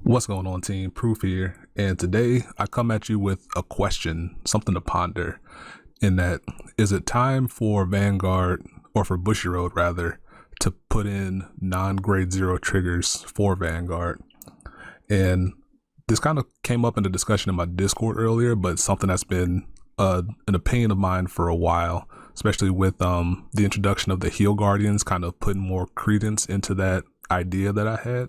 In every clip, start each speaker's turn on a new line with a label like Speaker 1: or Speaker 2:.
Speaker 1: What's going on, team? Proof here, and today I come at you with a question, something to ponder, in that, is it time for Vanguard, or for Bushiroad rather, to put in non-grade 0 triggers for Vanguard? And this kind of came up in the discussion in my Discord earlier, but something that's been an opinion of mine for a while, especially with the introduction of the Heal Guardians, kind of putting more credence into that idea that I had.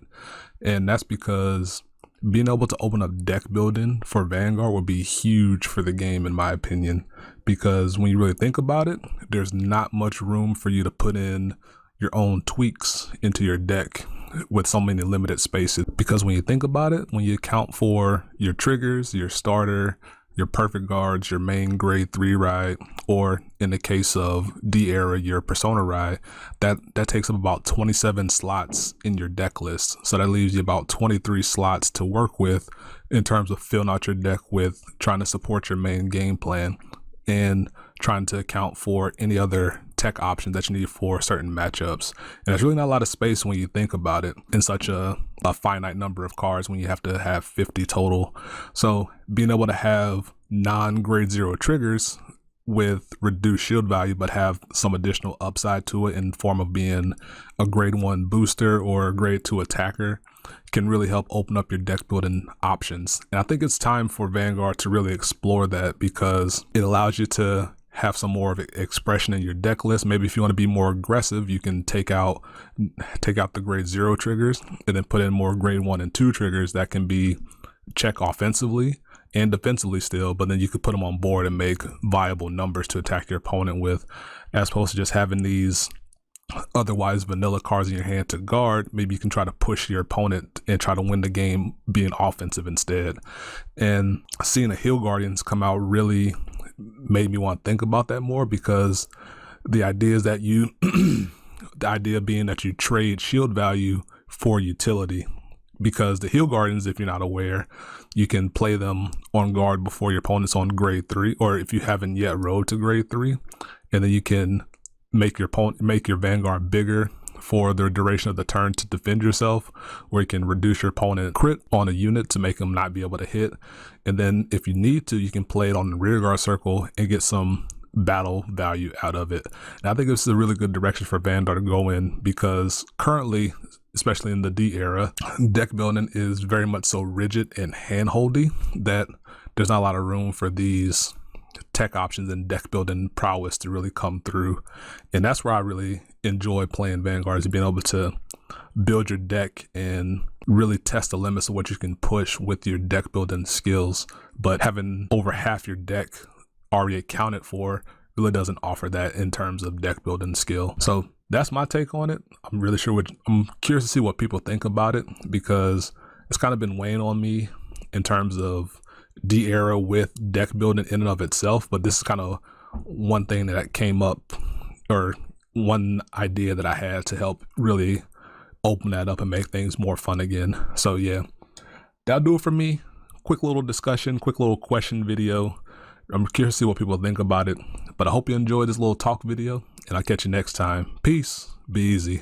Speaker 1: And that's because being able to open up deck building for Vanguard would be huge for the game, in my opinion, because when you really think about it, there's not much room for you to put in your own tweaks into your deck with so many limited spaces. Because when you think about it, when you account for your triggers, your starter, your perfect guards, your main grade 3 ride, or in the case of D-Era, your persona ride, that takes up about 27 slots in your deck list. So that leaves you about 23 slots to work with in terms of filling out your deck with, trying to support your main game plan and trying to account for any other tech options that you need for certain matchups. And there's really not a lot of space when you think about it in such a finite number of cards, when you have to have 50 total. So being able to have non-grade 0 triggers with reduced shield value, but have some additional upside to it in form of being a grade 1 booster or a grade 2 attacker, can really help open up your deck building options. And I think it's time for Vanguard to really explore that, because it allows you to have some more of expression in your deck list. Maybe if you want to be more aggressive, you can take out the grade 0 triggers and then put in more grade 1 and 2 triggers that can be check offensively and defensively still, but then you could put them on board and make viable numbers to attack your opponent with, as opposed to just having these otherwise vanilla cards in your hand to guard. Maybe you can try to push your opponent and try to win the game being offensive instead. And seeing the Heal Guardians come out really made me want to think about that more, because the idea is that the idea being that you trade shield value for utility. Because the Heal Guardians, if you're not aware, you can play them on guard before your opponent's on grade 3, or if you haven't yet rode to grade 3, and then you can make your Vanguard bigger for the duration of the turn to defend yourself, or you can reduce your opponent crit on a unit to make them not be able to hit. And then if you need to, you can play it on the rear guard circle and get some battle value out of it. And I think this is a really good direction for Vanguard to go in, because currently, especially in the D era, deck building is very much so rigid and handholdy that there's not a lot of room for these tech options and deck building prowess to really come through. And that's where I really enjoy playing Vanguard, is being able to build your deck and really test the limits of what you can push with your deck building skills. But having over half your deck already accounted for really doesn't offer that in terms of deck building skill. So that's my take on it. I'm curious to see what people think about it, because it's kind of been weighing on me in terms of D-Era with deck building in and of itself. But this is kind of one thing that came up, or one idea that I had to help really open that up and make things more fun again. So yeah, that'll do it for me. Quick little discussion, quick little question video. I'm curious to see what people think about it, but I hope you enjoyed this little talk video, and I'll catch you next time. Peace. Be easy.